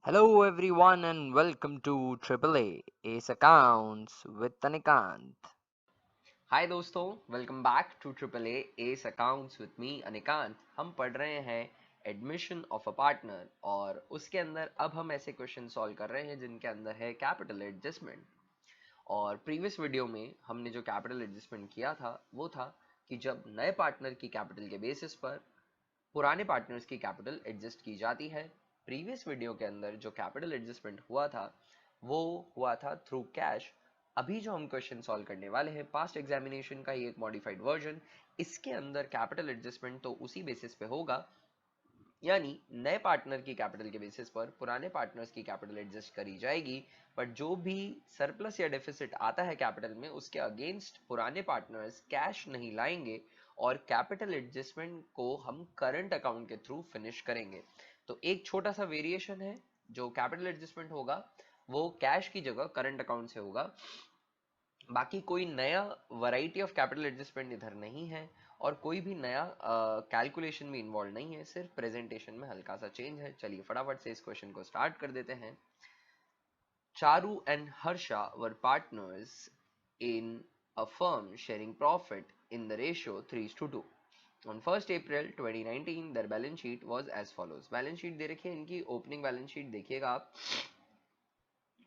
Hello everyone and welcome to AAA Ace Accounts with Anikant. हाय दोस्तों, welcome back to triple A S accounts with me Anikant. हम पढ़ रहे हैं admission of a partner और उसके अंदर अब हम ऐसे क्वेश्चन सॉल्व कर रहे हैं जिनके अंदर है कैपिटल एडजस्टमेंट। और प्रीवियस वीडियो में हमने जो कैपिटल एडजस्टमेंट किया था वो था कि जब नए पार्टनर की कैपिटल के बेसिस पर पुराने पार्टनर्स की कैपिटल एडजस्ट की जाती है। प्रीवियस वीडियो के अंदर जो कैपिटल एडजस्टमेंट हुआ था वो हुआ था थ्रू कैश। अभी जो हम क्वेश्चन सॉल्व करने वाले हैं पास्ट एग्जामिनेशन का ही एक मॉडिफाइड वर्जन, इसके अंदर कैपिटल एडजस्टमेंट तो उसी बेसिस पे होगा, यानी नए पार्टनर की कैपिटल के बेसिस पर पुराने पार्टनर्स की कैपिटल एडजस्ट करी जाएगी। बट जो भी सरप्लस या डेफिसिट आता है कैपिटल में उसके अगेंस्ट पुराने पार्टनर्स कैश नहीं लाएंगे और कैपिटल एडजस्टमेंट को हम करंट अकाउंट के थ्रू फिनिश करेंगे। तो एक छोटा सा वेरिएशन है, जो कैपिटल एडजस्टमेंट होगा वो कैश की जगह करंट अकाउंट से होगा। बाकी कोई नया वैरायटी ऑफ कैपिटल एडजस्टमेंट इधर नहीं है और कोई भी नया कैलकुलेशन भी इन्वॉल्व नहीं है, सिर्फ प्रेजेंटेशन में हल्का सा चेंज है। चलिए फटाफट से इस क्वेश्चन को स्टार्ट कर देते हैं। Charu and Harsha were partners in a firm sharing profit in the ratio 3:2. On 1st April 2019 their balance sheet was as follows। Balance sheet दे रखी है इनकी, ओपनिंग बैलेंस शीट देखिएगा आप।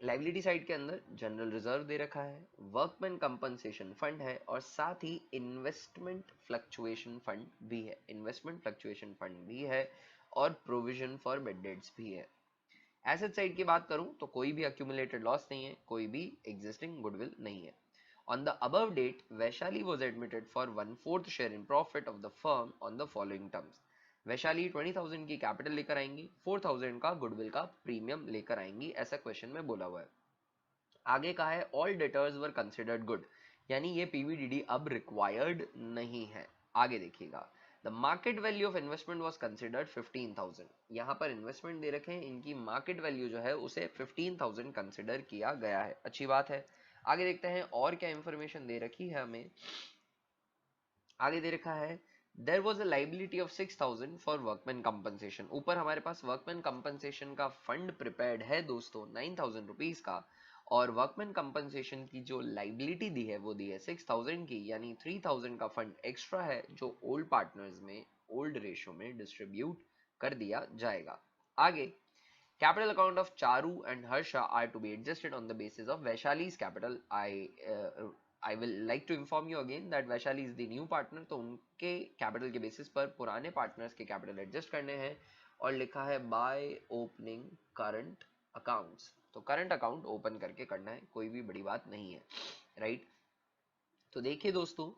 लाइबिलिटी साइड के अंदर जनरल रिजर्व दे रखा है, वर्कमैन कंपनसेशन फंड है और साथ ही इन्वेस्टमेंट फ्लक्चुएशन फंड भी है। इन्वेस्टमेंट फ्लक्चुएशन फंड भी है और प्रोविजन फॉर बेड डेट्स भी है। एसेट साइड की बात करूं तो कोई भी अक्यूमुलेटेड लॉस नहीं है, कोई भी एग्जिस्टिंग गुडविल नहीं है। On the above date, Vaishali was admitted for 1/4 share in profit of the firm on the following terms। Vaishali 20,000 की कैपिटल लेकर आएंगी, 4,000 का गुडविल का प्रीमियम लेकर आएंगी, ऐसा क्वेश्चन में बोला हुआ है। आगे कहा है all debtors were considered good, यानी ये पीवीडीडी अब रिक्वायर्ड नहीं है। आगे देखिएगा, the market value of investment was considered 15,000। यहाँ पर इन्वेस्टमेंट दे रखे हैं, इनकी मार्केट वैल्यू जो है उसे 15,000 कंसिडर किया गया है, अच्छी बात है। आगे देखते हैं और क्या इंफॉर्मेशन दे रखी है हमें। आगे दे रखा है there was a liability of 6,000 for workman compensation. ऊपर हमारे पास वर्कमैन कंपनसेशन का फंड प्रिपेयर्ड है दोस्तों 9,000 रुपीज का, और वर्कमैन कंपनसेशन की जो लाइबिलिटी दी है वो दी है 6,000 की, यानी 3,000 का फंड एक्स्ट्रा है जो ओल्ड पार्टनर्स में ओल्ड रेशो में डिस्ट्रीब्यूट कर दिया जाएगा। आगे, capital account of Charu and Harsha are to be adjusted on the basis of Vaishali's capital। I will like to inform you again that Vaishali is the new partner, तो उनके capital के basis पर पुराने partners के capital adjust करने हैं। और लिखा है बाय ओपनिंग करंट अकाउंट्स, तो करंट अकाउंट ओपन करके करना है, कोई भी बड़ी बात नहीं है, राइट। तो देखिए दोस्तों,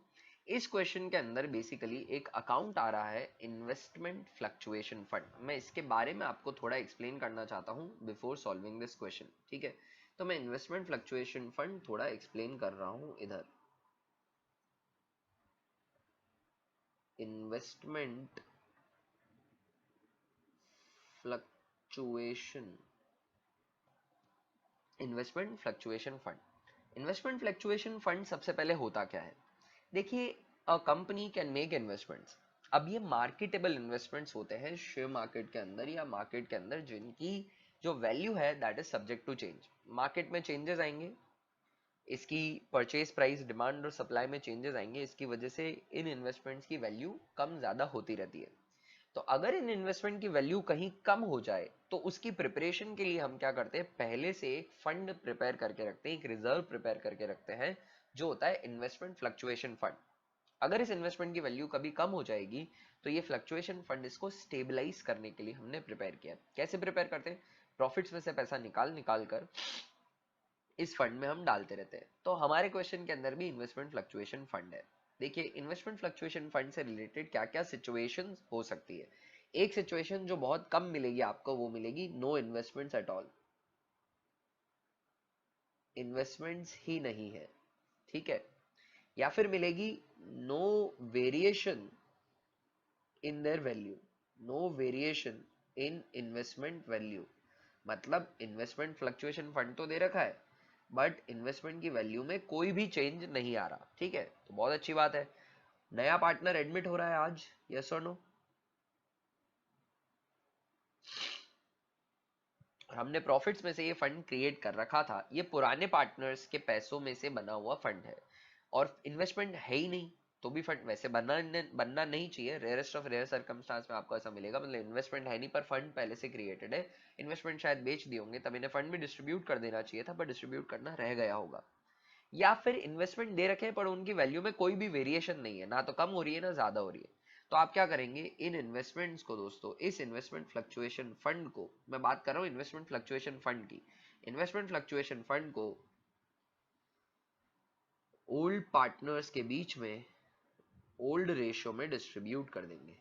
इस क्वेश्चन के अंदर बेसिकली एक अकाउंट आ रहा है इन्वेस्टमेंट फ्लक्चुएशन फंड। मैं इसके बारे में आपको थोड़ा एक्सप्लेन करना चाहता हूं बिफोर सॉल्विंग दिस क्वेश्चन, ठीक है। तो मैं इन्वेस्टमेंट फ्लक्चुएशन फंड थोड़ा एक्सप्लेन कर रहा हूं इधर। Investment fluctuation investment fluctuation fund investment fluctuation fund सबसे पहले होता क्या है। देखिए, a company can make investments. अब ये मार्केटेबल इन्वेस्टमेंट्स होते हैं शेयर मार्केट के अंदर या मार्केट के अंदर, जिनकी जो वैल्यू है that is subject to change. Market में चेंजेस आएंगे, इसकी परचेज प्राइस, डिमांड और सप्लाई में चेंजेस आएंगे, इसकी वजह से इन इन्वेस्टमेंट्स की वैल्यू कम ज्यादा होती रहती है। तो अगर इन इन्वेस्टमेंट की वैल्यू कहीं कम हो जाए तो उसकी प्रिपरेशन के लिए हम क्या करते हैं, पहले से एक फंड प्रिपेयर करके रखते हैं, एक रिजर्व प्रिपेयर करके रखते हैं, जो होता है इन्वेस्टमेंट फ्लक्चुएशन फंड। अगर इस इन्वेस्टमेंट की वैल्यू कभी कम हो जाएगी तो ये फ्लक्चुएशन फंड इसको स्टेबलाइज करने के लिए हमने प्रिपेयर किया। कैसे प्रिपेयर करते हैं, प्रॉफिट्स में से पैसा निकाल निकाल कर इस फंड में हम डालते रहते हैं। तो हमारे क्वेश्चन के अंदर भी इन्वेस्टमेंट फ्लक्चुएशन फंड है। देखिए, इन्वेस्टमेंट फ्लक्चुएशन फंड से रिलेटेड क्या क्या सिचुएशंस हो सकती है। एक सिचुएशन जो बहुत कम मिलेगी आपको, वो मिलेगी no investments at all, investments ही नहीं है, ठीक है। या फिर मिलेगी no variation in their value, no variation in investment value. मतलब इन्वेस्टमेंट फ्लक्चुएशन फंड तो दे रखा है बट इन्वेस्टमेंट की वैल्यू में कोई भी चेंज नहीं आ रहा, ठीक है। तो बहुत अच्छी बात है। नया पार्टनर एडमिट हो रहा है आज, यस और नो। और हमने प्रॉफिट्स में से ये फंड क्रिएट कर रखा था, ये पुराने पार्टनर्स के पैसों में से बना हुआ फंड है और इन्वेस्टमेंट है ही नहीं, तो भी फंड वैसे बनना नहीं चाहिए, रेयरेस्ट ऑफ रेयर सर्कमस्टांस में आपको ऐसा मिलेगा, मतलब इन्वेस्टमेंट है नहीं पर फंड पहले से क्रिएटेड है, इन्वेस्टमेंट शायद बेच दिए होंगे, तब इन्हें फंड में डिस्ट्रीब्यूट कर देना चाहिए था, पर डिस्ट्रीब्यूट करना रह गया होगा। या फिर इन्वेस्टमेंट दे रखे हैं पर उनकी वैल्यू में कोई भी वेरिएशन नहीं है, ना तो कम हो रही है ना ज्यादा हो रही है, तो आप क्या करेंगे, इन इन्वेस्टमेंट्स को दोस्तों, इस इन्वेस्टमेंट फ्लक्चुएशन फंड को, मैं बात कर रहा हूं इन्वेस्टमेंट फ्लक्चुएशन फंड की, इन्वेस्टमेंट फ्लक्चुएशन फंड को ओल्ड पार्टनर्स के बीच में ओल्ड रेशियो में डिस्ट्रीब्यूट कर देंगे,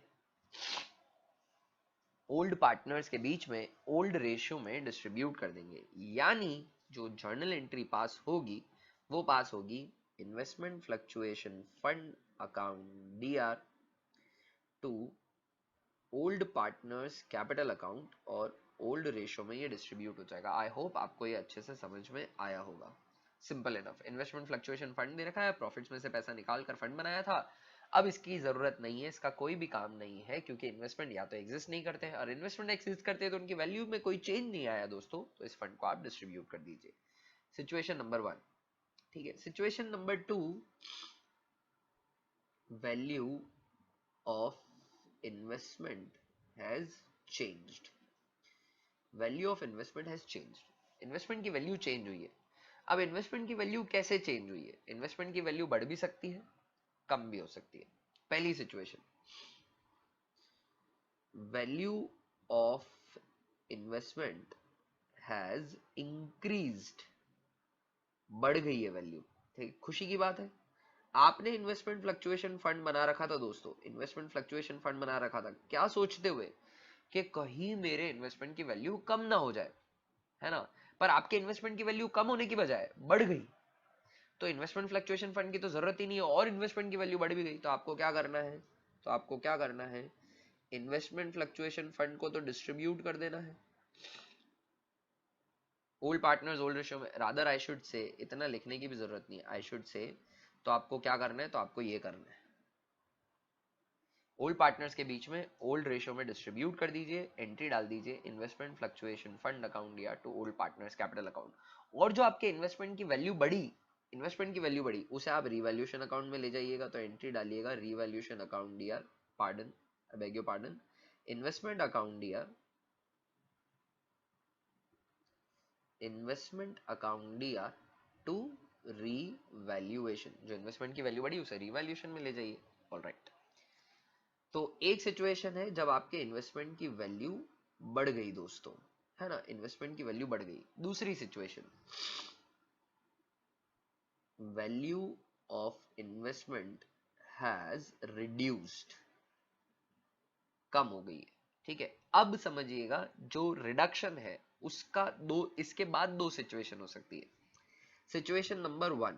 ओल्ड पार्टनर्स के बीच में ओल्ड रेशियो में डिस्ट्रीब्यूट कर देंगे, यानी जो जर्नल एंट्री पास होगी वो पास होगी investment fluctuation fund account DR to old partners capital account और ओल्ड रेशियो में ये डिस्ट्रीब्यूट हो जाएगा। आई होप आपको ये अच्छे से समझ में आया होगा, simple enough. Investment fluctuation fund दे रखा है, प्रॉफिट्स में से पैसा निकाल कर फंड बनाया था, अब इसकी जरूरत नहीं है, इसका कोई भी काम नहीं है, क्योंकि इन्वेस्टमेंट या तो एग्जिस्ट नहीं करते हैं, और इन्वेस्टमेंट एग्जिस्ट करते हैं तो उनकी वैल्यू में कोई चेंज नहीं आया दोस्तों, तो इस फंड को आप डिस्ट्रीब्यूट कर दीजिए। सिचुएशन नंबर 1, ठीक है। Situation number 2, value of investment has changed, value of investment has changed, investment की वैल्यू चेंज हुई है। अब इन्वेस्टमेंट की वैल्यू कैसे चेंज हुई है, इन्वेस्टमेंट की वैल्यू बढ़ भी सकती है, कम भी हो सकती है। पहली situation, value of investment has increased, बढ़ गई है वैल्यू, ठीक, खुशी की बात है। आपने इन्वेस्टमेंट फ्लक्चुएशन फंड बना रखा था दोस्तों, इन्वेस्टमेंट फ्लक्चुएशन फंड बना रखा था क्या सोचते हुए कि कहीं मेरे इन्वेस्टमेंट की वैल्यू कम ना हो जाए, है ना, पर आपके इन्वेस्टमेंट की वैल्यू कम होने की बजाय बढ़ गई, तो इन्वेस्टमेंट फ्लक्चुएशन फंड की तो जरूरत ही नहीं है, और इन्वेस्टमेंट की वैल्यू बढ़ भी गई, तो आपको क्या करना है, तो आपको क्या करना है, इन्वेस्टमेंट फ्लक्चुएशन फंड को तो डिस्ट्रीब्यूट कर देना है ओल्ड पार्टनर्स ओल्ड रेशियो में, रादर आई शुड से, इतना लिखने की भी जरूरत नहीं है, आई शुड से, तो आपको क्या करना है, तो आपको ये करना है, ओल्ड पार्टनर्स के बीच में ओल्ड रेशियो में डिस्ट्रीब्यूट कर दीजिए, एंट्री डाल दीजिए इन्वेस्टमेंट फ्लक्चुएशन फंड अकाउंट या to old partners capital account, और जो आपके इन्वेस्टमेंट की वैल्यू बढ़ी, इन्वेस्टमेंट की वैल्यू बढ़ी, उसे आप रिवैल्यूएशन अकाउंट में ले जाइएगा, तो एंट्री डालिएगा revaluation account DR, pardon, I beg your pardon, investment account DR, investment account DR to revaluation, जो इन्वेस्टमेंट की वैल्यू बढ़ी उसे रिवैल्यूएशन में ले जाइए। ऑलराइट, तो एक सिचुएशन है जब आपके इन्वेस्टमेंट की वैल्यू बढ़ गई दोस्तों, है ना, इन्वेस्टमेंट की वैल्यू बढ़ गई। दूसरी situation, value of investment has reduced, कम हो गई है, ठीक है। अब समझिएगा जो रिडक्शन है उसका दो, इसके बाद दो सिचुएशन हो सकती है। सिचुएशन नंबर 1,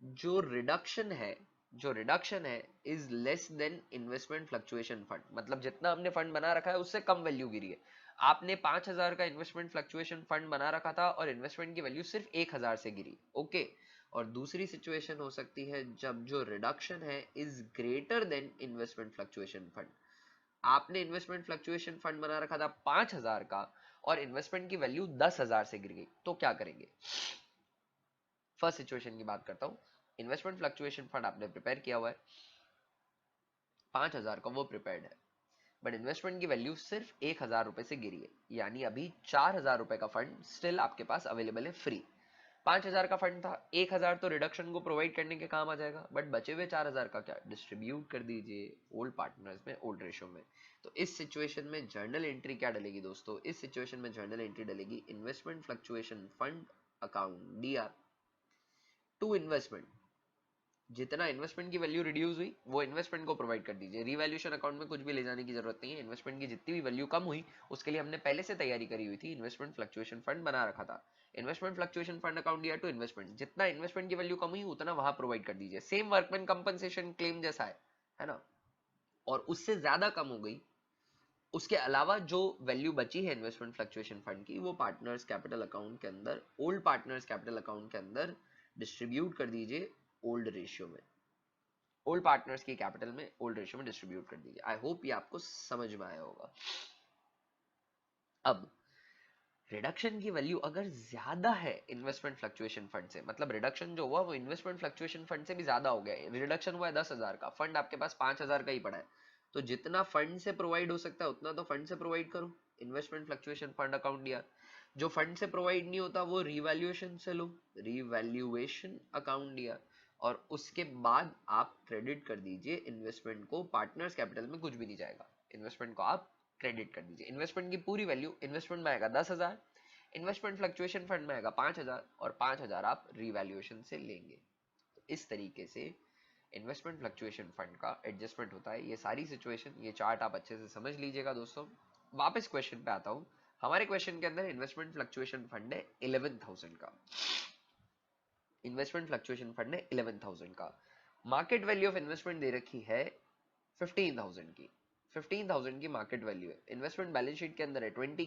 जो रिडक्शन है, जो रिडक्शन है is less than investment fluctuation fund, मतलब जितना हमने फंड बना रखा है उससे कम वैल्यू गिरी है। आपने 5,000 का इन्वेस्टमेंट फ्लक्चुएशन फंड बना रखा था और इन्वेस्टमेंट की वैल्यू सिर्फ 1,000 से गिरी, ओके। और दूसरी सिचुएशन हो सकती है जब जो रिडक्शन है is greater than investment fluctuation fund, आपने इन्वेस्टमेंट फ्लक्चुएशन फंड बना रखा था 5,000 का और इन्वेस्टमेंट की वैल्यू 10,000 से गिर गई, तो क्या करेंगे। फर्स्ट सिचुएशन की बात करता हूं, इन्वेस्टमेंट फ्लक्चुएशन फंड आपने प्रिपेयर किया हुआ है, 5,000 का वो प्रिपेयर्ड है, बट इन्वेस्टमेंट की वैल्यू सिर्फ 1,000 रुपए से गिरी है, यानी अभी 4,000 रुपए का फंड स्टिल आपके पास अवेलेबल है फ्री। 5,000 का फंड था, 1,000 तो रिडक्शन को प्रोवाइड करने के काम आ जाएगा, बट बचे हुए 4,000 का क्या, डिस्ट्रीब्यूट कर दीजिए ओल्ड पार्टनर्स में ओल्ड रेशियो में। तो इस सिचुएशन में जर्नल एंट्री क्या डलेगी दोस्तों, इस सिचुएशन में जर्नल एंट्री डलेगी investment fluctuation fund account DR to investment, जितना इन्वेस्टमेंट की वैल्यू रिड्यूस हुई वो इन्वेस्टमेंट को प्रोवाइड कर दीजिए, रिवैल्यूएशन अकाउंट में कुछ भी ले जाने की जरूरत नहीं है, इन्वेस्टमेंट की जितनी भी वैल्यू कम हुई उसके लिए हमने पहले से तैयारी करी हुई थी, इन्वेस्टमेंट फ्लक्चुएशन फंड बना रखा था, इन्वेस्टमेंट फ्लक्चुएशन फंड अकाउंट दिया टू इन्वेस्टमेंट, जितना इन्वेस्टमेंट की वैल्यू कम हुई उतना वहां प्रोवाइड कर दीजिए, सेम वर्कमैन कंपनसेशन क्लेम जैसा है ना, और उससे ज्यादा कम हो गई, उसके अलावा जो वैल्यू बची है इन्वेस्टमेंट फ्लक्चुएशन फंड की वो पार्टनर्स कैपिटल अकाउंट के अंदर, ओल्ड पार्टनर्स कैपिटल अकाउंट के अंदर डिस्ट्रीब्यूट कर दीजिए ओल्ड रेशियो में, ओल्ड पार्टनर्स की कैपिटल में ओल्ड रेशियो में डिस्ट्रीब्यूट कर दीजिए। आई होप ये आपको समझ में आया होगा। अब रिडक्शन की वैल्यू अगर ज्यादा है इन्वेस्टमेंट फ्लक्चुएशन फंड से, मतलब रिडक्शन जो हुआ वो इन्वेस्टमेंट फ्लक्चुएशन फंड से भी ज्यादा हो गया है, रिडक्शन हुआ है 10,000 का, फंड आपके पास 5,000 का ही पड़ा है, तो जितना फंड से प्रोवाइड हो सकता है उतना तो फंड से प्रोवाइड करो, इन्वेस्टमेंट फ्लक्चुएशन फंड अकाउंट दिया। जो फंड से प्रोवाइड नहीं होता वो रिवैल्यूएशन से लो, रिवैल्यूएशन अकाउंट दिया, और उसके बाद आप क्रेडिट कर दीजिए इन्वेस्टमेंट को, पार्टनर्स कैपिटल में कुछ भी नहीं जाएगा, इन्वेस्टमेंट को आप क्रेडिट कर दीजिए, इन्वेस्टमेंट की पूरी वैल्यू इन्वेस्टमेंट में आएगा 10,000, इन्वेस्टमेंट फ्लक्चुएशन फंड में आएगा 5,000, और 5,000 आप रिवैल्यूएशन से लेंगे। तो इस तरीके से इन्वेस्टमेंट फ्लक्चुएशन फंड का एडजस्टमेंट होता है। ये सारी सिचुएशन, ये चार्ट आप अच्छे से समझ लीजिएगा दोस्तों। वापस क्वेश्चन पे आता हूँ। हमारे क्वेश्चन के अंदर इन्वेस्टमेंट फ्लक्चुएशन फंड है 11,000 का, इन्वेस्टमेंट फ्लक्चुएशन फंड है 11,000 का, मार्केट वैल्यू ऑफ इन्वेस्टमेंट दे रखी है 15,000 की, 15,000 की मार्केट वैल्यू है, इन्वेस्टमेंट बैलेंस शीट के अंदर है 20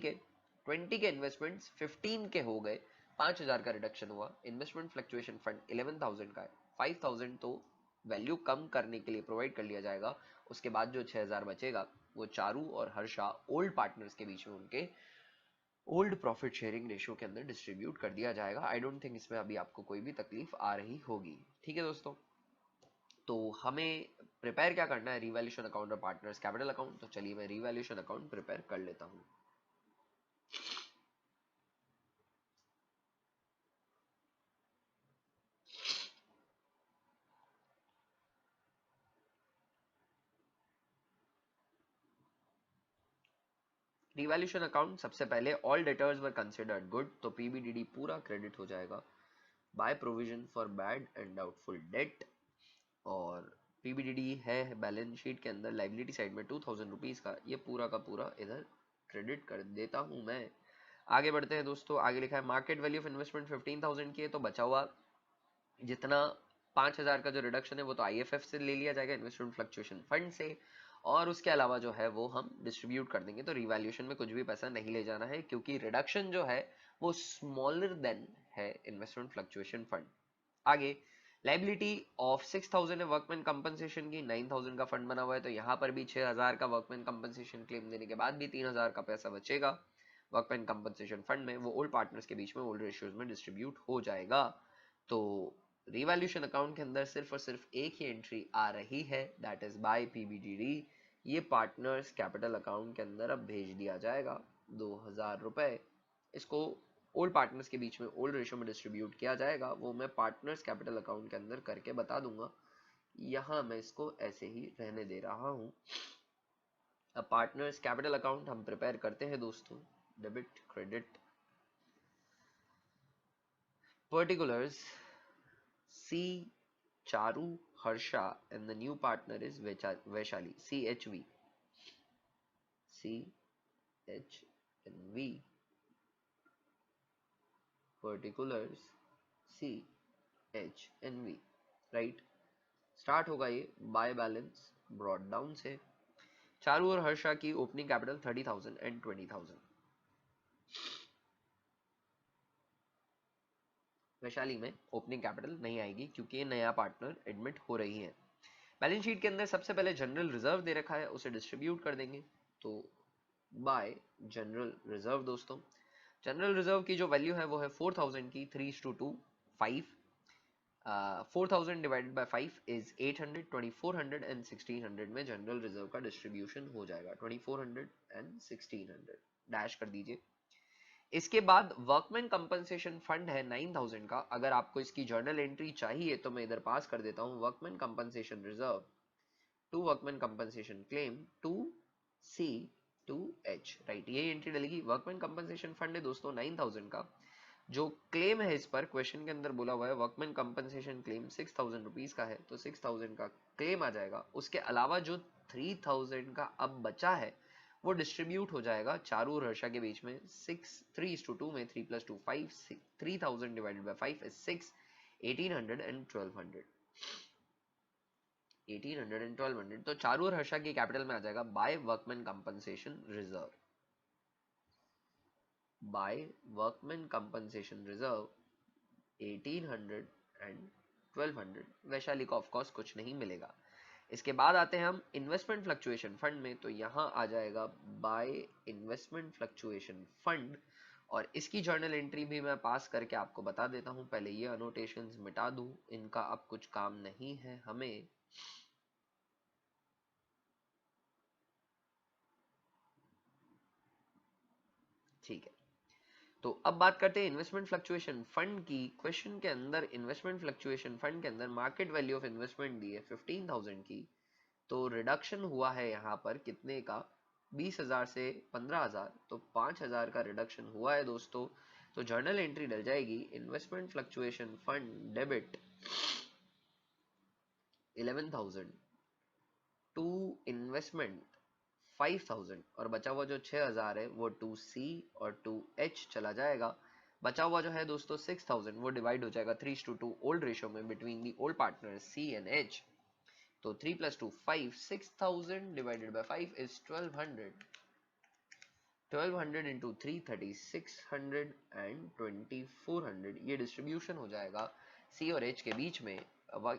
के इन्वेस्टमेंट्स 15 के हो गए, 5,000 का रिडक्शन हुआ, इन्वेस्टमेंट फ्लक्चुएशन फंड 11,000 का है, 5,000 तो वैल्यू कम करने के लिए प्रोवाइड कर लिया जाएगा, उसके बाद जो 6,000 बचेगा वो चारू और हर्षा ओल्ड पार्टनर्स के बीच में उनके ओल्ड प्रॉफिट शेयरिंग रेशियो के अंदर डिस्ट्रीब्यूट कर दिया जाएगा। आई डोंट थिंक इसमें अभी आपको कोई भी तकलीफ आ रही होगी। ठीक है दोस्तों, तो हमें प्रिपेयर क्या करना है, रिवैल्यूएशन अकाउंट और पार्टनर्स कैपिटल अकाउंट। तो चलिए मैं रिवैल्यूएशन अकाउंट प्रिपेयर कर लेता हूं। रिवैल्यूएशन अकाउंट, सबसे पहले all debtors were considered good, तो पीबीडीडी पूरा क्रेडिट हो जाएगा by provision for bad and doubtful debt, और पीबीडीडी है बैलेंस शीट के अंदर लाइबिलिटी साइड में 2,000 रुपीज का, ये पूरा का पूरा इधर क्रेडिट कर देता हूं मैं। आगे बढ़ते हैं दोस्तों, आगे लिखा है मार्केट वैल्यू ऑफ इन्वेस्टमेंट 15,000 की है, तो बचा हुआ जितना 5,000 का जो रिडक्शन है वो तो आईएफएफ से ले लिया जाएगा, इन्वेस्टमेंट फ्लक्चुएशन फंड से, और उसके अलावा जो है वो हम डिस्ट्रीब्यूट कर देंगे। तो रिवैल्यूएशन में कुछ भी पैसा नहीं ले जाना है, क्योंकि रिडक्शन जो है वो स्मॉलर देन है इन्वेस्टमेंट फ्लक्चुएशन फंड। आगे लाइबिलिटी ऑफ 6,000 है वर्कमैन कंपनसेशन की, 9,000 का फंड बना हुआ है, तो यहाँ पर भी 6,000 का वर्कमैन कंपनसेशन क्लेम देने के बाद भी 3,000 का पैसा बचेगा वर्कमैन कंपनसेशन फंड में, वो ओल्ड पार्टनर्स के बीच में ओल्ड रेशियोज में डिस्ट्रीब्यूट हो जाएगा। तो रिवैल्यूएशन अकाउंट के अंदर सिर्फ और सिर्फ एक ही एंट्री आ रही है, दैट इज बाय पीबीडीडी, ये पार्टनर्स कैपिटल अकाउंट के अंदर अब भेज दिया जाएगा 2,000 रुपए, इसको ओल्ड पार्टनर्स के बीच में ओल्ड रेशियो में डिस्ट्रीब्यूट किया जाएगा, वो मैं पार्टनर्स कैपिटल अकाउंट के अंदर करके बता दूंगा, यहाँ मैं इसको ऐसे ही रहने दे रहा हूँ। अब पार्टनर्स कैपिटल अकाउंट हम प्रिपेयर करते हैं दोस्तों, debit credit particulars C Charu Harsha and the new partner is Vaishali, CHV, CHNV, particulars CHNV, right. Start होगा ये बाय बैलेंस ब्रॉड डाउन से। चारू और हर्षा की ओपनिंग कैपिटल 30,000 एंड 20,000। वैशाली में ओपनिंग कैपिटल नहीं आएगी क्योंकि ये नया पार्टनर एडमिट हो रही है। बैलेंस शीट के अंदर सबसे पहले जनरल रिजर्व दे रखा है, उसे डिस्ट्रीब्यूट कर देंगे, तो बाय जनरल रिजर्व दोस्तों, जनरल रिजर्व की जो वैल्यू है वो है 4,000 की, 3:2 5, 4,000 डिवाइडेड बाय 5 इज 800, 2,400 एंड 1,600 में जनरल रिजर्व का डिस्ट्रीब्यूशन हो जाएगा, 2,400 एंड 1,600 डैश कर दीजिए। इसके बाद वर्कमैन कंपनसेशन फंड है 9,000 का, अगर आपको इसकी जर्नल एंट्री चाहिए तो मैं इधर पास कर देता हूं, workman compensation reserve to workman compensation claim to C to H, right, ये एंट्री डलेगी। वर्कमैन कंपनसेशन फंड है दोस्तों 9,000 का, जो क्लेम है इस पर क्वेश्चन के अंदर बोला हुआ है वर्कमैन कंपनसेशन क्लेम 6,000 रुपीज का है, तो 6,000 का क्लेम आ जाएगा। उसके अलावा जो 3,000 का अब बचा है वो डिस्ट्रीब्यूट हो जाएगा चारू और हर्षा के बीच में 3:2 में, 3 + 2 5, 3,000 divided by 5 is 6, 1,800 and 1,200, 1,800 and 1,200, तो चारू और हर्षा की कैपिटल में आ जाएगा by workman compensation reserve, by workman compensation reserve 1,800 and 1,200। Vaishali को ऑफकोर्स कुछ नहीं मिलेगा। इसके बाद आते हैं हम इन्वेस्टमेंट फ्लक्चुएशन फंड में, तो यहाँ आ जाएगा बाय इन्वेस्टमेंट फ्लक्चुएशन फंड और इसकी जर्नल एंट्री भी मैं पास करके आपको बता देता हूं। पहले ये अनोटेशंस मिटा दूं, इनका अब कुछ काम नहीं है हमें। ठीक है, तो अब बात करते हैं इन्वेस्टमेंट फ्लक्चुएशन फंड की। क्वेश्चन के अंदर इन्वेस्टमेंट फ्लक्चुएशन फंड के अंदर मार्केट वैल्यू ऑफ इन्वेस्टमेंट दी है 15,000 की, तो रिडक्शन हुआ है यहाँ पर कितने का, 20,000 से 15,000, तो 5,000 का रिडक्शन हुआ है दोस्तों। तो जर्नल एंट्री डल जाएगी investment fluctuation fund debit 11,000 to investment 5,000, और बचा हुआ जो 6,000 है वो टू सी और टू एच चला जाएगा। बचा हुआ जो है दोस्तों 6,000 वो डिवाइड हो जाएगा 3:2 ओल्ड रेशियो में between the old partner C and H. तो 3 + 2 5, 6,000 divided by 5 is 1200। 1200 into 3 3600 and 2400, ये डिस्ट्रीब्यूशन हो जाएगा सी और एच के बीच में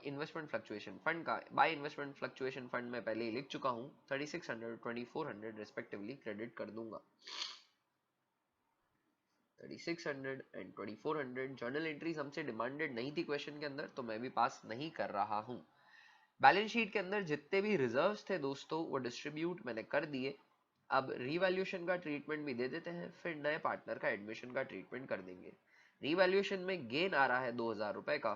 इन्वेस्टमेंट फ्लक्चुएशन फंड का। बाय इन्वेस्टमेंट फ्लक्चुएशन फंड में पहले ही लिख चुका हूं, 3600 2400 रिस्पेक्टिवली क्रेडिट कर दूंगा। 3600 एंड 2400 जर्नल एंट्रीज हमसे डिमांडेड नहीं थी क्वेश्चन के अंदर, तो मैं भी पास नहीं कर रहा हूं। बैलेंस शीट के अंदर जितने भी रिजर्व्स थे दोस्तों वो डिस्ट्रीब्यूट मैंने कर दिए। अब रीवैल्यूएशन का ट्रीटमेंट भी दे देते हैं, फिर नए पार्टनर का एडमिशन का ट्रीटमेंट कर देंगे। रीवैल्यूएशन में गेन आ रहा है 2,000 रुपए का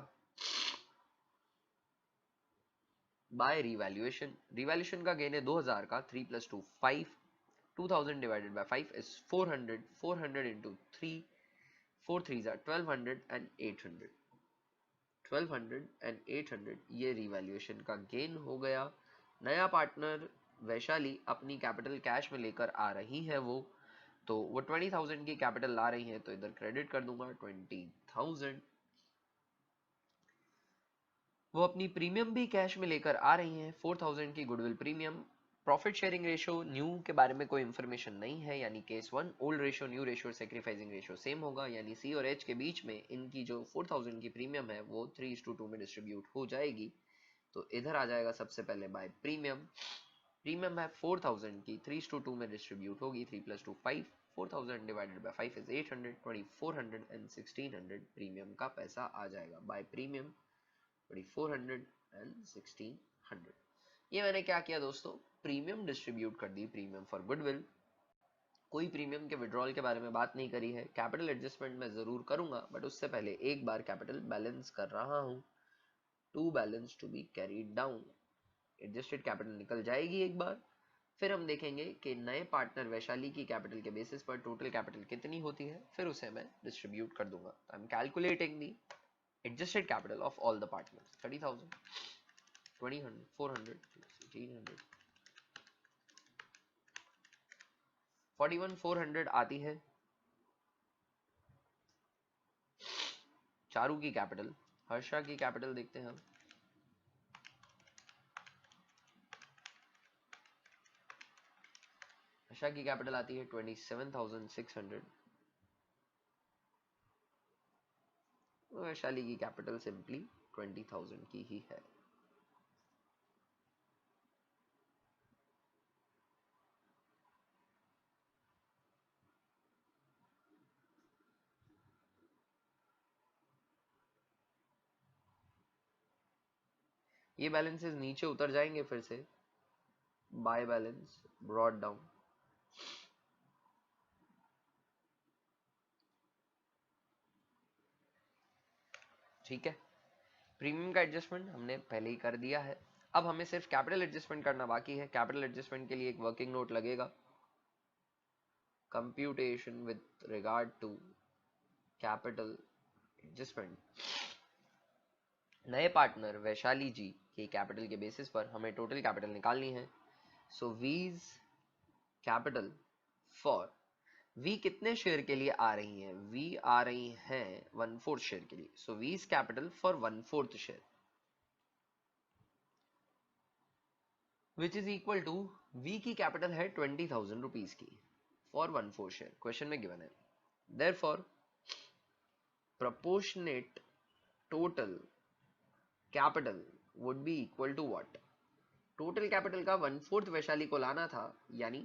बाय रीवैल्यूएशन। रीवैल्यूएशन का गेन है 2,000 का, 3 + 2 5, 2,000 divided by 5 is 400, 400 into 3, 4 3 1200 and 800, 1200 and 800 ये रीवैल्यूएशन का गेन हो गया। नया पार्टनर वैशाली अपनी कैपिटल कैश में लेकर आ रही है तो वो 20,000 की कैपिटल ला रही है, तो इधर क्रेडिट कर दूंगा 20,000। वो अपनी प्रीमियम भी कैश में लेकर आ रही हैं, 4,000 की goodwill premium. Profit sharing ratio new के बारे में कोई इंफॉर्मेशन नहीं है, यानी case 1 old ratio new ratio sacrificing ratio same होगा, यानी सी और एच के बीच में इनकी जो 4,000 की प्रीमियम है वो 3:2 में डिस्ट्रीब्यूट हो जाएगी। तो इधर आ जाएगा सबसे पहले बाय प्रीमियम। प्रीमियम है 4,000 की, 3:2 में डिस्ट्रीब्यूट होगी, 3 + 2 5, 4,000 divided by 5 is 800, 2,400 and 1,600 premium का पैसा आ जाएगा बाय प्रीमियम 2,400 एंड 1,600। ये मैंने क्या किया दोस्तों, प्रीमियम डिस्ट्रीब्यूट कर दी, प्रीमियम फॉर गुडविल। कोई प्रीमियम के विड्रॉल के बारे में बात नहीं करी है। कैपिटल एडजस्टमेंट मैं जरूर करूंगा, बट उससे पहले एक बार कैपिटल बैलेंस कर रहा हूं। To balance to be carried down, adjusted capital निकल जाएगी एक बार, फिर हम देखेंगे कि नए पार्टनर वैशाली की कैपिटल के बेसिस पर टोटल कैपिटल कितनी होती है, फिर उसे मैं डिस्ट्रीब्यूट कर दूंगा। I am calculating the adjusted capital of all the partners, 30,000, 20,000, 400, 1,600, 41,400 आती है चारू की कैपिटल। हर्षा की कैपिटल देखते हैं हम। हर्षा की कैपिटल आती है 27,600। वैशाली की कैपिटल सिंपली 20,000 की ही है। ये बैलेंसेस नीचे उतर जाएंगे फिर से, बाय बैलेंस ब्रॉड डाउन। ठीक है, प्रीमियम का एडजस्टमेंट हमने पहले ही कर दिया है। अब हमें सिर्फ कैपिटल एडजस्टमेंट करना बाकी है। कैपिटल एडजस्टमेंट के लिए एक वर्किंग नोट लगेगा, computation with regard to capital adjustment. नए पार्टनर वैशाली जी के कैपिटल के बेसिस पर हमें टोटल कैपिटल निकालनी है। सो वीज कैपिटल फॉर, वी कितने शेयर के लिए आ रही हैं, वी आ रही हैं 1/4 शेयर के लिए। So V's capital for 1/4 share which is equal to, V की कैपिटल है 20,000 रुपीज की फॉर 1/4 शेयर, क्वेश्चन में गिवन है। Therefore proportionate total capital would be equal to what? Total capital का 1/4 वैशाली को लाना था, यानी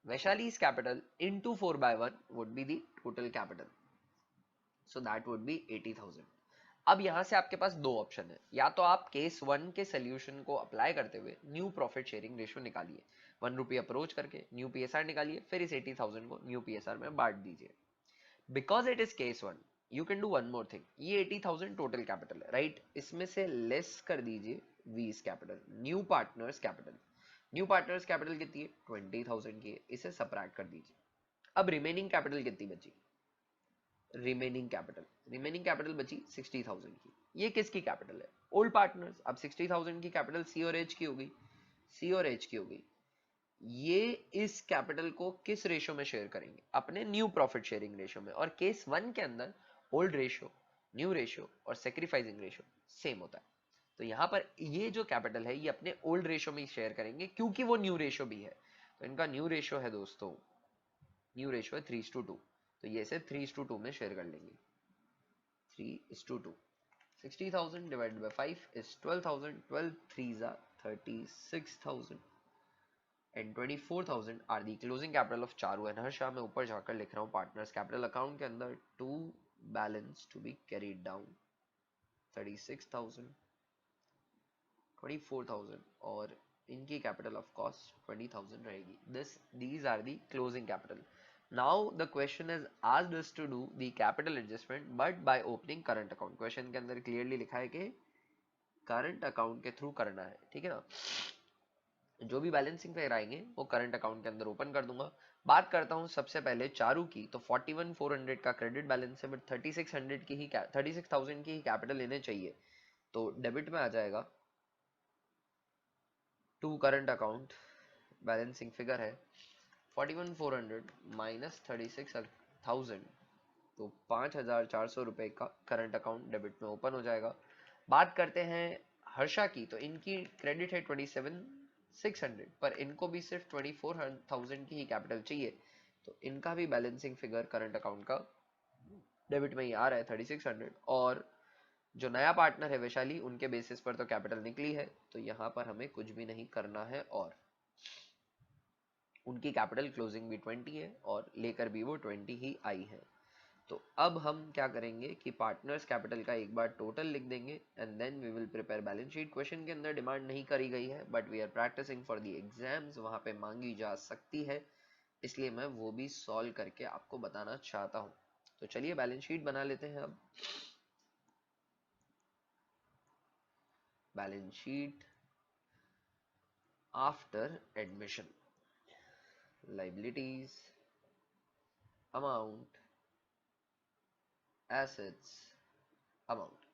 Vaishali's capital into 4/1 would be the total capital. So that would be 80,000. अब यहां से आपके पास दो ऑप्शन है, या तो आप केस 1 के सोल्यूशन को अप्लाई करते हुए न्यू प्रॉफिट शेयरिंग रेशियो निकालिए, 1 रुपी अप्रोच करके न्यू पीएसआर निकालिए, फिर इस 80,000 को न्यू पीएसआर में बांट दीजिए. Because it is case 1, you can do one more thing. ये 80,000 टोटल कैपिटल है, राइट? इसमें से लेस कर दीजिए वीज capital, new partners capital. New partners capital कितनी है? 20,000 की है, इसे सबट्रैक्ट कर दीजिए. अब रिमेनिंग कैपिटल कितनी बची? रिमेनिंग कैपिटल बची 60,000 की. ये किसकी कैपिटल है? Old partners. अब 60,000 की कैपिटल सी और एच की होगी, सी और एच की होगी. ये इस कैपिटल को किस रेशियो में शेयर करेंगे? अपने न्यू प्रॉफिट शेयरिंग रेशियो में. और केस 1 के अंदर ओल्ड रेशियो, न्यू रेशियो और सेक्रीफाइसिंग रेशियो सेम होता है. तो यहां पर ये जो कैपिटल है ये अपने ओल्ड रेशियो में शेयर करेंगे, क्योंकि वो न्यू रेशियो भी है. तो इनका न्यू रेशियो है दोस्तों, न्यू रेशियो है 3:2. तो ये से 3:2 में शेयर कर लेंगे. 3:2. 60,000 divided by 5 is 12,000. 12 3s are 36,000 and 24,000 are the closing capital of Charu and Harsha. मैं ऊपर जाकर लिख रहा हूँ पार्टनर्स कैपिटल अकाउंट के अंदर to balance to be carried down. 36,000, 24,000 और इनकी कैपिटल ऑफ कॉस्ट 20,000 रहेगी. these are the closing capital. Now the question is asked us to do the capital adjustment but by opening current account. Question के अंदर clearly लिखा है कि current account के through करना है, ठीक है ना? जो भी बैलेंसिंग फिगर आएंगे वो करंट अकाउंट के अंदर ओपन कर दूंगा. बात करता हूं सबसे पहले चारू की. तो 41,400 का क्रेडिट बैलेंस है, बट 36,000 की ही कैपिटल लेने चाहिए. तो डेबिट में आ जाएगा to current account. Balancing figure है 41,400 माइनस 36,000, तो 5,400 रुपए का करंट अकाउंट डेबिट में ओपन हो जाएगा. बात करते हैं हर्षा की. तो इनकी क्रेडिट है 27,600, पर इनको भी सिर्फ 24,000 की ही कैपिटल चाहिए. तो इनका भी बैलेंसिंग फिगर करंट अकाउंट का डेबिट में ही आ रहा है 3600. और जो नया पार्टनर है वैशाली, उनके बेसिस पर तो कैपिटल निकली है, तो यहाँ पर हमें कुछ भी नहीं करना है. और उनकी कैपिटल क्लोजिंग भी 20 है और लेकर भी वो 20 ही आई है. तो अब हम क्या करेंगे कि पार्टनर्स कैपिटल का एक बार टोटल लिख देंगे and then we will prepare balance sheet. Question के अंदर डिमांड नहीं करी गई है, but we are practising for the exams, वहां पे मांगी जा सकती है, इसलिए मैं वो भी सॉल्व करके आपको बताना चाहता हूं. तो चलिए बैलेंस शीट बना लेते हैं. अब balance sheet after admission, liabilities, amount, assets, amount.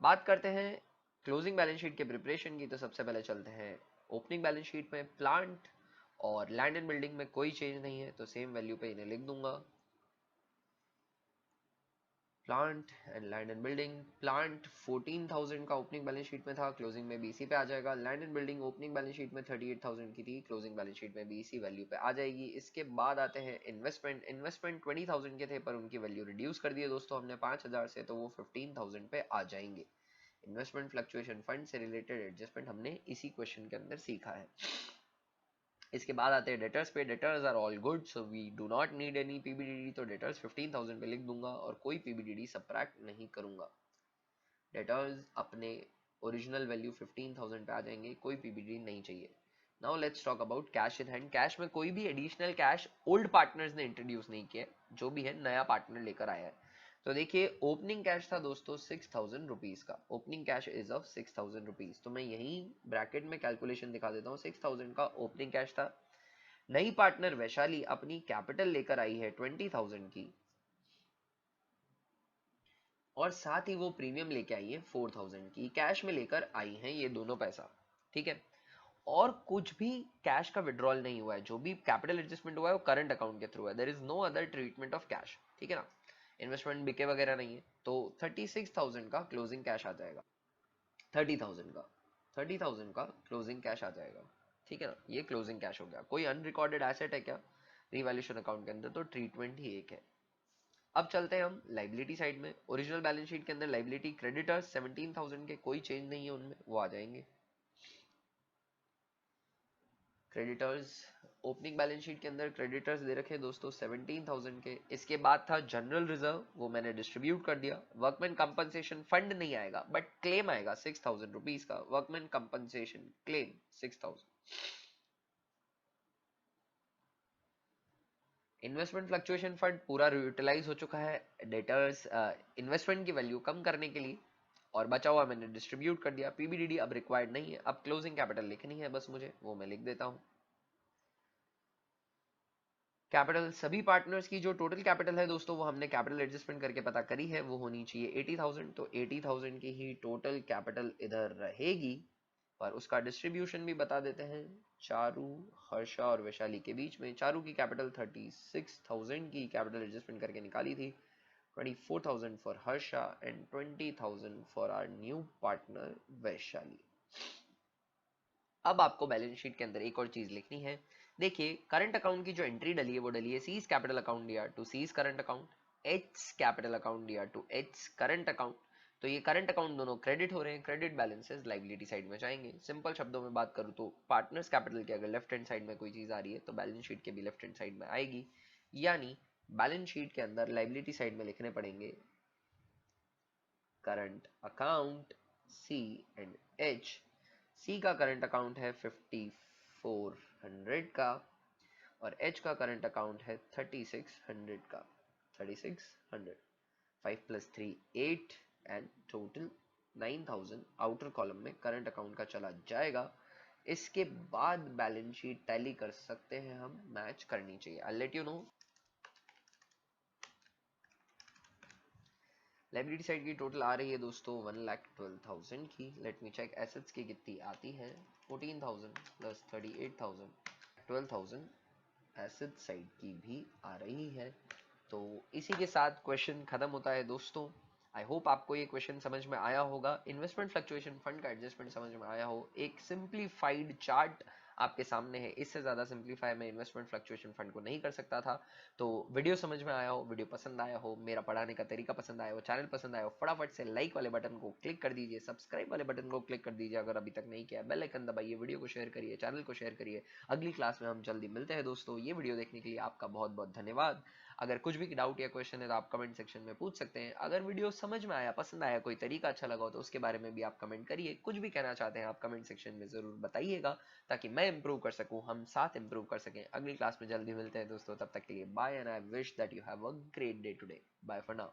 बात करते हैं क्लोजिंग बैलेंस शीट के प्रिपरेशन की. तो सबसे पहले चलते हैं ओपनिंग बैलेंस शीट में. प्लांट और लैंड एंड बिल्डिंग में कोई चेंज नहीं है, तो सेम वैल्यू पे इन्हें लिख दूंगा. Plant and land and building. Plant 14,000 का ओपनिंग बैलेंस शीट में था, क्लोजिंग में भी इसी पे आ जाएगा. Land and building opening balance sheet में 38,000 की थी, क्लोजिंग बैलेंस शीट में भी इसी वैल्यू पे आ जाएगी. इसके बाद आते हैं इन्वेस्टमेंट. इन्वेस्टमेंट 20,000 के थे, पर उनकी वैल्यू रिड्यूस कर दिए दोस्तों हमने 5,000 से, तो वो 15,000 पे आ जाएंगे. इन्वेस्टमेंट फ्लक्चुएशन फंड से रिलेटेड एडजस्टमेंट हमने इसी क्वेश्चन के अंदर सीखा है. इसके बाद आते हैं डेटर्स पे. Debtors are all good, so we do not need any PBDD. तो डेटर्स 15,000 पे लिख दूंगा और कोई पीबीडीडी सबट्रैक्ट नहीं करूंगा. डेटर्स अपने ओरिजिनल वैल्यू 15,000 पे आ जाएंगे, कोई पीबीडीडी नहीं चाहिए. Now let's talk about cash in hand. Cash में कोई भी एडिशनल कैश ओल्ड पार्टनर्स ने इंट्रोड्यूस नहीं किया, जो भी है नया पार्टनर लेकर आया है. तो देखिए ओपनिंग कैश था दोस्तों 6,000 रुपीज का. Opening cash is of 6,000 rupees. तो मैं यही ब्रैकेट में कैलकुलेशन दिखा देता हूँ. 6,000 का ओपनिंग कैश था. नई पार्टनर वैशाली अपनी कैपिटल लेकर आई है 20,000 की, और साथ ही वो प्रीमियम लेके आई है 4,000 की. कैश में लेकर आई है ये दोनों पैसा, ठीक है. और कुछ भी कैश का विड्रॉल नहीं हुआ है. जो भी कैपिटल एडजस्टमेंट हुआ है वो करंट अकाउंट के थ्रू है. There is no other treatment of cash, ठीक है ना. इन्वेस्टमेंट बिके वगैरह नहीं है. तो 36,000 का क्लोजिंग कैश आ जाएगा. 30,000 का क्लोजिंग कैश आ जाएगा, ठीक है ना. ये क्लोजिंग कैश हो गया. कोई अनरिकॉर्डेड एसेट है क्या रिवैल्यूएशन अकाउंट के अंदर? तो ट्रीटमेंट ही एक है. अब चलते हैं हम लाइबिलिटी साइड में. ओरिजिनल बैलेंस शीट के अंदर लाइबिलिटी क्रेडिटर्स 17,000 के, कोई चेंज नहीं है उनमें, वो आ जाएंगे. क्रेडिटर्स, ओपनिंग बैलेंस शीट के अंदर क्रेडिटर्स दे रखे दोस्तों 17,000 के। इसके बाद था जनरल रिजर्व, वो मैंने डिस्ट्रीब्यूट कर दिया। वर्कमैन कंपनसेशन फंड नहीं आएगा बट क्लेम आएगा 6,000 रुपीज का, workman compensation claim 6,000। Investment fluctuation fund पूरा यूटिलाइज हो चुका है डेटर्स इन्वेस्टमेंट की वैल्यू कम करने के लिए, और बचा हुआ मैंने डिस्ट्रीब्यूट कर दिया। पीबीडीडी अब रिक्वायर्ड नहीं है, अब क्लोजिंग कैपिटल लिखनी है बस मुझे, वो मैं लिख देता हूं। कैपिटल सभी पार्टनर्स की जो टोटल कैपिटल है दोस्तों वो हमने कैपिटल एडजस्टमेंट करके पता करी है, वो होनी चाहिए 80,000। तो 80,000 की ही टोटल कैपिटल इधर रहेगी, पर उसका डिस्ट्रीब्यूशन भी बता देते हैं। चारू, हर्षा और वैशाली के बीच में चारू की कैपिटल 36,000 की कैपिटल एडजस्टमेंट करके निकाली थी, 24,000 for Harsha and 20,000 for our new partner Vaishali. अब आपको बैलेंस शीट के अंदर एक और चीज लिखनी है। देखिए करंट अकाउंट की जो एंट्री डली है वो डली है सीज कैपिटल अकाउंट दिया to C's current account, H capital account दिया टू एच करंट अकाउंट। तो ये करंट अकाउंट दोनों क्रेडिट हो रहे हैं, क्रेडिट बैलेंसेस लाइबिलिटी साइड में जाएंगे। सिंपल शब्दों में बात करूं तो पार्टनर्स कैपिटल की अगर लेफ्ट हैंड साइड में कोई चीज आ रही है तो बैलेंस शीट के भी लेफ्ट हैंड साइड में आएगी, यानी बैलेंस शीट के अंदर लाइबिलिटी साइड में लिखने पड़ेंगे current account C and H. C का करंट अकाउंट है 5400 का और एच का करंट अकाउंट है 3600 का। 3600, 5 + 3 8 एंड टोटल 9,000 आउटर कॉलम में करंट अकाउंट का चला जाएगा। इसके बाद बैलेंस शीट टैली कर सकते हैं हम, मैच करनी चाहिए। I let you know. Liability side की टोटल आ रही है दोस्तों 1,12,000 की। लेट मी चेक एसेट्स की कितनी आती है, 14,000 प्लस 38,000, 12,000 एसेट साइड की भी आ रही है। तो इसी के साथ क्वेश्चन खत्म होता है दोस्तों। आई होप आपको ये क्वेश्चन समझ में आया होगा, इन्वेस्टमेंट फ्लक्चुएशन फंड का एडजस्टमेंट समझ में आया हो। एक सिंप्लीफाइड चार्ट आपके सामने है, इससे ज्यादा सिंप्लीफाई मैं इन्वेस्टमेंट फ्लक्चुएशन फंड को नहीं कर सकता था। तो वीडियो समझ में आया हो, वीडियो पसंद आया हो, मेरा पढ़ाने का तरीका पसंद आया हो, चैनल पसंद आया हो, फटाफट से लाइक वाले बटन को क्लिक कर दीजिए, सब्सक्राइब वाले बटन को क्लिक कर दीजिए अगर अभी तक नहीं किया, बेल आइकन दबाइए, वीडियो को शेयर करिए, चैनल को शेयर करिए। अगली क्लास में हम जल्दी मिलते हैं दोस्तों। ये वीडियो देखने के लिए आपका बहुत बहुत धन्यवाद। अगर कुछ भी डाउट या क्वेश्चन है तो आप कमेंट सेक्शन में पूछ सकते हैं। अगर वीडियो समझ में आया, पसंद आया, कोई तरीका अच्छा लगा हो तो उसके बारे में भी आप कमेंट करिए। कुछ भी कहना चाहते हैं आप कमेंट सेक्शन में जरूर बताइएगा, ताकि मैं इंप्रूव कर सकूं, हम साथ इंप्रूव कर सकें। अगली क्लास में जल्दी मिलते हैं दोस्तों, तब तक के लिए bye and I wish that you have a great day today. Bye for now.